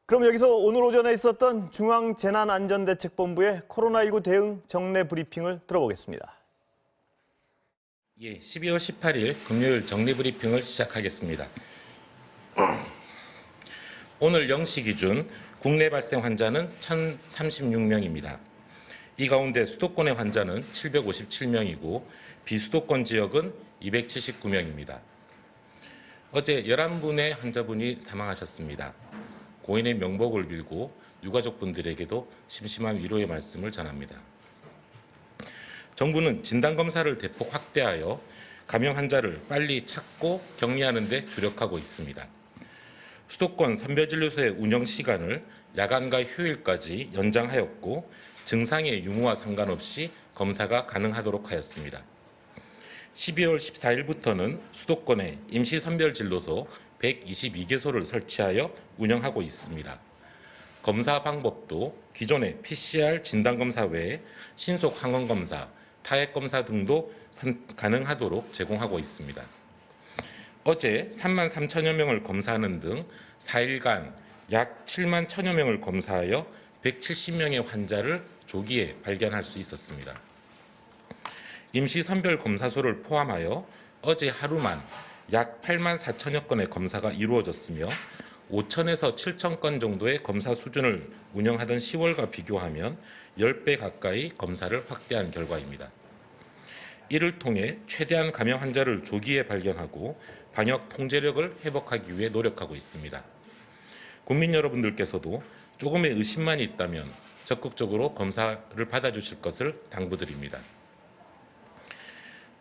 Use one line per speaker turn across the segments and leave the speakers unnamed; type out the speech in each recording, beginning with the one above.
그럼 여기서 오늘 오전에 있었던 중앙재난안전대책본부의 코로나19 대응 정례 브리핑을 들어보겠습니다.
12월 18일 금요일 정례 브리핑을 시작하겠습니다. 오늘 0시 기준 국내 발생 환자는 1,036명입니다. 이 가운데 수도권의 환자는 757명이고 비수도권 지역은 279명입니다. 어제 11분의 환자분이 사망하셨습니다. 고인의 명복을 빌고 유가족분들에게도 심심한 위로의 말씀을 전합니다. 정부는 진단검사를 대폭 확대하여 감염 환자를 빨리 찾고 격리하는 데 주력하고 있습니다. 수도권 선별진료소의 운영 시간을 야간과 휴일까지 연장하였고 증상의 유무와 상관없이 검사가 가능하도록 하였습니다. 12월 14일부터는 수도권에 임시선별진료소 122개소를 설치하여 운영하고 있습니다. 검사 방법도 기존의 PCR 진단검사 외에 신속 항원검사, 타액검사 등도 가능하도록 제공하고 있습니다. 어제 3만 3천여 명을 검사하는 등 4일간 약 7만 1천여 명을 검사하여 170명의 환자를 조기에 발견할 수 있었습니다. 임시선별검사소를 포함하여 어제 하루만 약 8만 4천여 건의 검사가 이루어졌으며 5천에서 7천 건 정도의 검사 수준을 운영하던 10월과 비교하면 10배 가까이 검사를 확대한 결과입니다. 이를 통해 최대한 감염 환자를 조기에 발견하고 방역 통제력을 회복하기 위해 노력하고 있습니다. 국민 여러분들께서도 조금의 의심만 있다면 적극적으로 검사를 받아주실 것을 당부드립니다.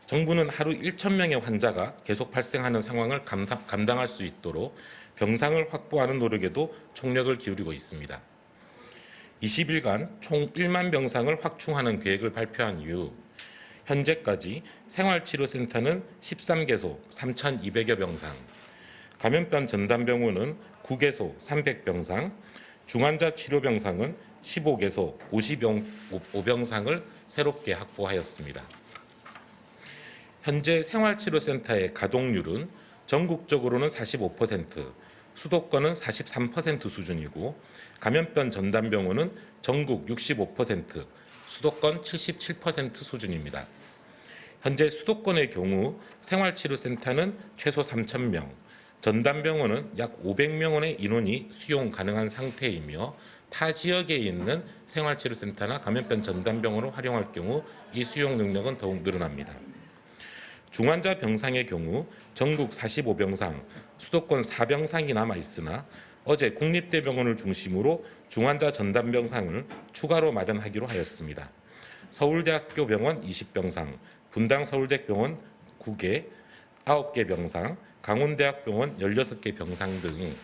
정부는 하루 1,000명의 환자가 계속 발생하는 상황을 감당할 수 있도록 병상을 확보하는 노력에도 총력을 기울이고 있습니다. 20일간 총 1만 병상을 확충하는 계획을 발표한 이후 현재까지 생활치료센터는 13개소 3,200여 병상, 감염병 전담병원은 9개소 300병상, 중환자 치료병상은 15개소 55병상을 새롭게 확보하였습니다. 현재 생활치료센터의 가동률은 전국적으로는 45%, 수도권은 43% 수준이고 감염병 전담병원은 전국 65%, 수도권 77% 수준입니다. 현재 수도권의 경우 생활치료센터는 최소 3,000명, 전담병원은 약 500명의 인원이 수용 가능한 상태이며 타 지역에 있는 생활치료센터나 감염병 전담병원을 활용할 경우 이 수용 능력은 더욱 늘어납니다. 중환자 병상의 경우 전국 45병상, 수도권 4병상이 남아있으나 어제 국립대병원을 중심으로 중환자 전담병상을 추가로 마련하기로 하였습니다. 서울대학교 병원 20병상, 분당서울대병원 9개, 9개 병상, 강원대학병원 16개 병상 등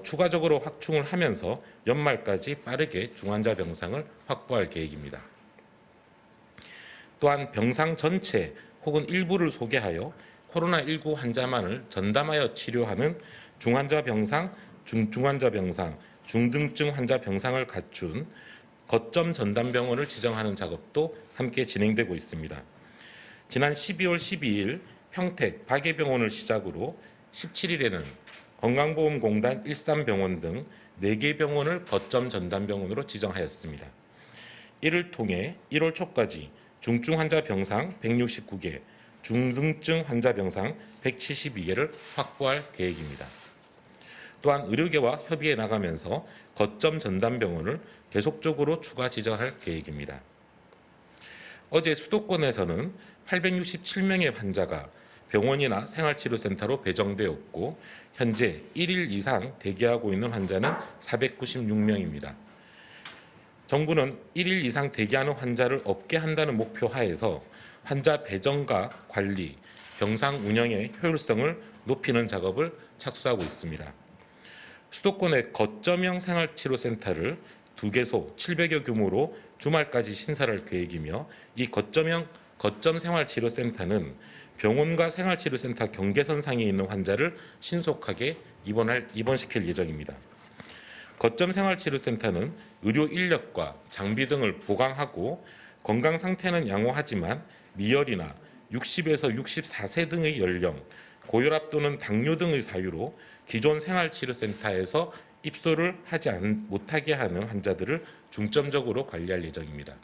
추가적으로 확충을 하면서 연말까지 빠르게 중환자 병상을 확보할 계획입니다. 또한 병상 전체 혹은 일부를 소개하여 코로나19 환자만을 전담하여 치료하는 중환자 병상, 중증환자 병상, 중등증 환자 병상을 갖춘 거점 전담병원을 지정하는 작업도 함께 진행되고 있습니다. 지난 12월 12일 평택 박예병원을 시작으로 17일에는 건강보험공단 일산병원 등 4개 병원을 거점 전담병원으로 지정하였습니다. 이를 통해 1월 초까지 중증 환자 병상 169개, 중등증 환자 병상 172개를 확보할 계획입니다. 또한 의료계와 협의해 나가면서 거점 전담병원을 계속적으로 추가 지정할 계획입니다. 어제 수도권에서는 867명의 환자가 병원이나 생활치료센터로 배정되었고 현재 1일 이상 대기하고 있는 환자는 496명입니다. 정부는 1일 이상 대기하는 환자를 없게 한다는 목표 하에서 환자 배정과 관리, 병상 운영의 효율성을 높이는 작업을 착수하고 있습니다. 수도권의 거점형 생활치료센터를 2개소 700여 규모로 주말까지 신설할 계획이며 이 거점 생활치료센터는 병원과 생활치료센터 경계선상에 있는 환자를 신속하게 입원시킬 예정입니다. 거점 생활치료센터는 의료 인력과 장비 등을 보강하고 건강 상태는 양호하지만 미열이나 60에서 64세 등의 연령, 고혈압 또는 당뇨 등의 사유로 기존 생활치료센터에서 입소를 못하게 하는 환자들을 중점적으로 관리할 예정입니다.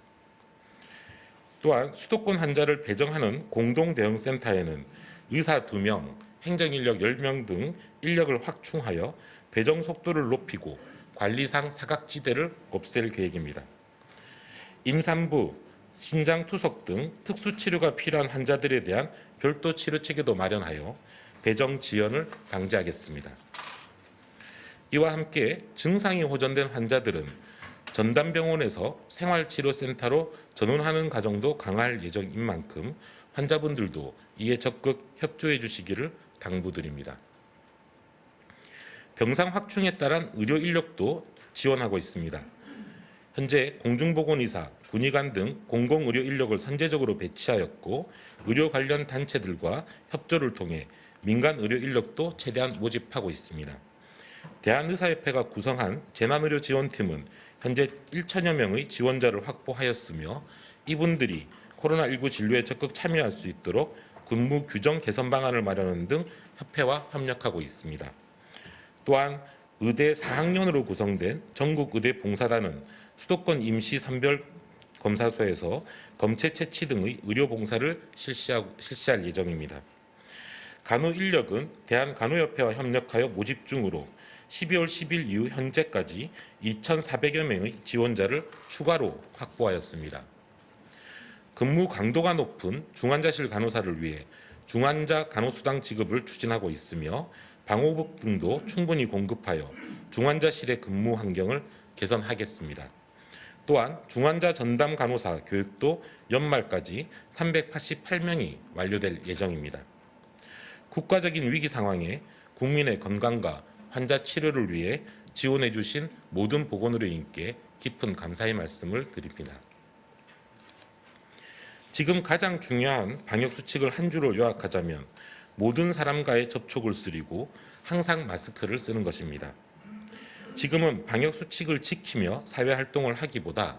또한 수도권 환자를 배정하는 공동대응센터에는 의사 2명, 행정인력 10명 등 인력을 확충하여 배정 속도를 높이고 관리상 사각지대를 없앨 계획입니다. 임산부, 신장투석 등 특수치료가 필요한 환자들에 대한 별도 치료체계도 마련하여 배정 지연을 방지하겠습니다. 이와 함께 증상이 호전된 환자들은 전담병원에서 생활치료센터로 전원하는 과정도 강화할 예정인 만큼 환자분들도 이에 적극 협조해 주시기를 당부드립니다. 병상 확충에 따른 의료 인력도 지원하고 있습니다. 현재 공중보건의사, 군의관 등 공공의료 인력을 선제적으로 배치하였고 의료 관련 단체들과 협조를 통해 민간 의료 인력도 최대한 모집하고 있습니다. 대한의사협회가 구성한 재난의료지원팀은 현재 1천여 명의 지원자를 확보하였으며 이분들이 코로나19 진료에 적극 참여할 수 있도록 근무 규정 개선 방안을 마련하는 등 협회와 협력하고 있습니다. 또한 의대 4학년으로 구성된 전국의대봉사단은 수도권 임시선별검사소에서 검체 채취 등의 의료봉사를 실시할 예정입니다. 간호 인력은 대한간호협회와 협력하여 모집 중으로 12월 10일 이후 현재까지 2,400여 명의 지원자를 추가로 확보하였습니다. 근무 강도가 높은 중환자실 간호사를 위해 중환자 간호수당 지급을 추진하고 있으며 방호복 등도 충분히 공급하여 중환자실의 근무 환경을 개선하겠습니다. 또한 중환자 전담 간호사 교육도 연말까지 388명이 완료될 예정입니다. 국가적인 위기 상황에 국민의 건강과 환자 치료를 위해 지원해 주신 모든 보건의료인께 깊은 감사의 말씀을 드립니다. 지금 가장 중요한 방역수칙을 한 줄로 요약하자면 모든 사람과의 접촉을 줄이고 항상 마스크를 쓰는 것입니다. 지금은 방역수칙을 지키며 사회활동을 하기보다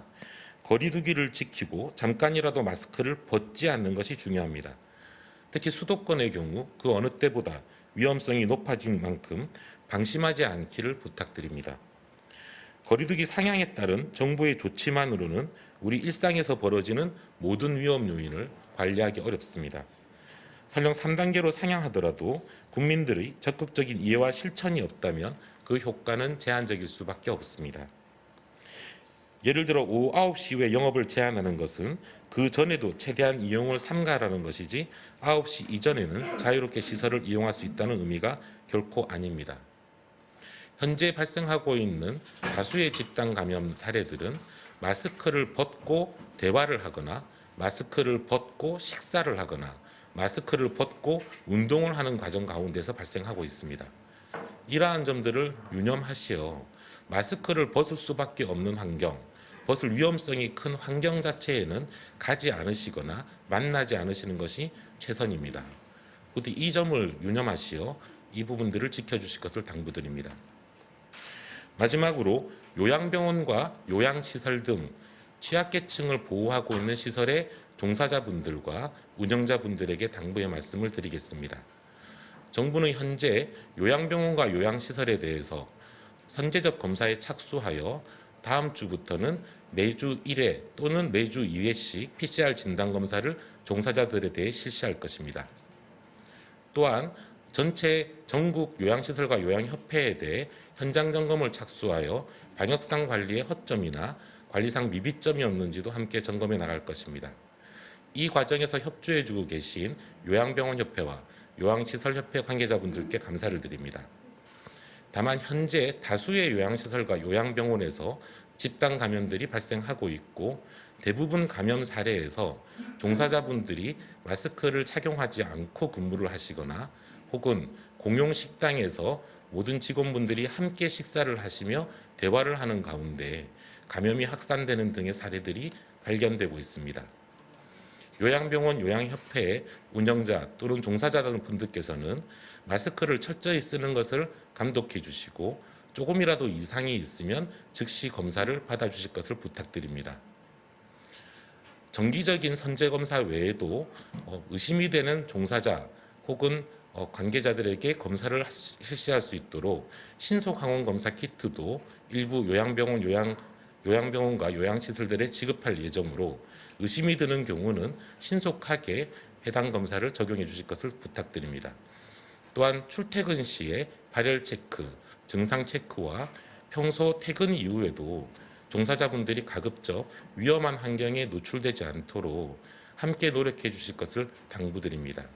거리두기를 지키고 잠깐이라도 마스크를 벗지 않는 것이 중요합니다. 특히 수도권의 경우 그 어느 때보다 위험성이 높아진 만큼 방심하지 않기를 부탁드립니다. 거리두기 상향에 따른 정부의 조치만으로는 우리 일상에서 벌어지는 모든 위험 요인을 관리하기 어렵습니다. 설령 3단계로 상향하더라도 국민들의 적극적인 이해와 실천이 없다면 그 효과는 제한적일 수밖에 없습니다. 예를 들어 오후 9시 이후에 영업을 제한하는 것은 그 전에도 최대한 이용을 삼가라는 것이지 9시 이전에는 자유롭게 시설을 이용할 수 있다는 의미가 결코 아닙니다. 현재 발생하고 있는 다수의 집단 감염 사례들은 마스크를 벗고 대화를 하거나 마스크를 벗고 식사를 하거나 마스크를 벗고 운동을 하는 과정 가운데서 발생하고 있습니다. 이러한 점들을 유념하시어 마스크를 벗을 수밖에 없는 환경, 벗을 위험성이 큰 환경 자체에는 가지 않으시거나 만나지 않으시는 것이 최선입니다. 부디 이 점을 유념하시어 이 부분들을 지켜주실 것을 당부드립니다. 마지막으로 요양병원과 요양시설 등 취약계층을 보호하고 있는 시설의 종사자분들과 운영자분들에게 당부의 말씀을 드리겠습니다. 정부는 현재 요양병원과 요양시설에 대해서 선제적 검사에 착수하여 다음 주부터는 매주 1회 또는 매주 2회씩 PCR 진단검사를 종사자들에 대해 실시할 것입니다. 또한 전체 전국 요양시설과 요양협회에 대해 현장 점검을 착수하여 방역상 관리의 허점이나 관리상 미비점이 없는지도 함께 점검해 나갈 것입니다. 이 과정에서 협조해주고 계신 요양병원협회와 요양시설협회 관계자분들께 감사를 드립니다. 다만 현재 다수의 요양시설과 요양병원에서 집단 감염들이 발생하고 있고 대부분 감염 사례에서 종사자분들이 마스크를 착용하지 않고 근무를 하시거나 혹은 공용 식당에서 모든 직원분들이 함께 식사를 하시며 대화를 하는 가운데 감염이 확산되는 등의 사례들이 발견되고 있습니다. 요양병원 요양협회의 운영자 또는 종사자분들께서는 마스크를 철저히 쓰는 것을 감독해 주시고 조금이라도 이상이 있으면 즉시 검사를 받아주실 것을 부탁드립니다. 정기적인 선제검사 외에도 의심이 되는 종사자 혹은 관계자들에게 검사를 실시할 수 있도록 신속 항원 검사 키트도 일부 요양병원과 요양시설들에 지급할 예정으로 의심이 드는 경우는 신속하게 해당 검사를 적용해 주실 것을 부탁드립니다. 또한 출퇴근 시에 발열 체크, 증상 체크와 평소 퇴근 이후에도 종사자분들이 가급적 위험한 환경에 노출되지 않도록 함께 노력해 주실 것을 당부드립니다.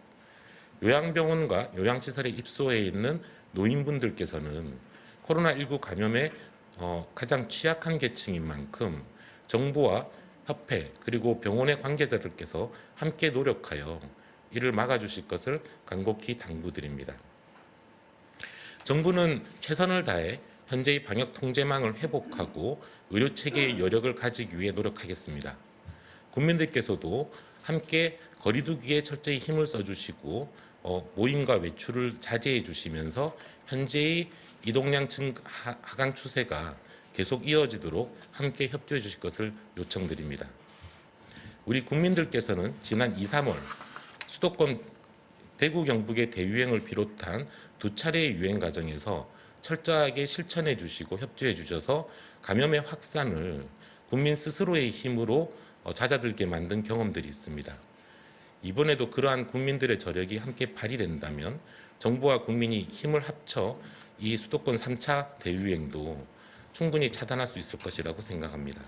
요양병원과 요양시설에 입소해 있는 노인분들께서는 코로나19 감염에 가장 취약한 계층인 만큼 정부와 협회 그리고 병원의 관계자들께서 함께 노력하여 이를 막아주실 것을 간곡히 당부드립니다. 정부는 최선을 다해 현재의 방역 통제망을 회복하고 의료 체계의 여력을 가지기 위해 노력하겠습니다. 국민들께서도 함께 거리 두기에 철저히 힘을 써주시고 모임과 외출을 자제해 주시면서 현재의 이동량 하강 추세가 계속 이어지도록 함께 협조해 주실 것을 요청드립니다. 우리 국민들께서는 지난 2, 3월 수도권 대구 경북의 대유행을 비롯한 두 차례의 유행 과정에서 철저하게 실천해 주시고 협조해 주셔서 감염의 확산을 국민 스스로의 힘으로 잦아들게 만든 경험들이 있습니다. 이번에도 그러한 국민들의 저력이 함께 발휘된다면 정부와 국민이 힘을 합쳐 이 수도권 3차 대유행도 충분히 차단할 수 있을 것이라고 생각합니다.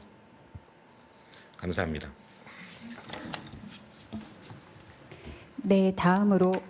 감사합니다.
네, 다음으로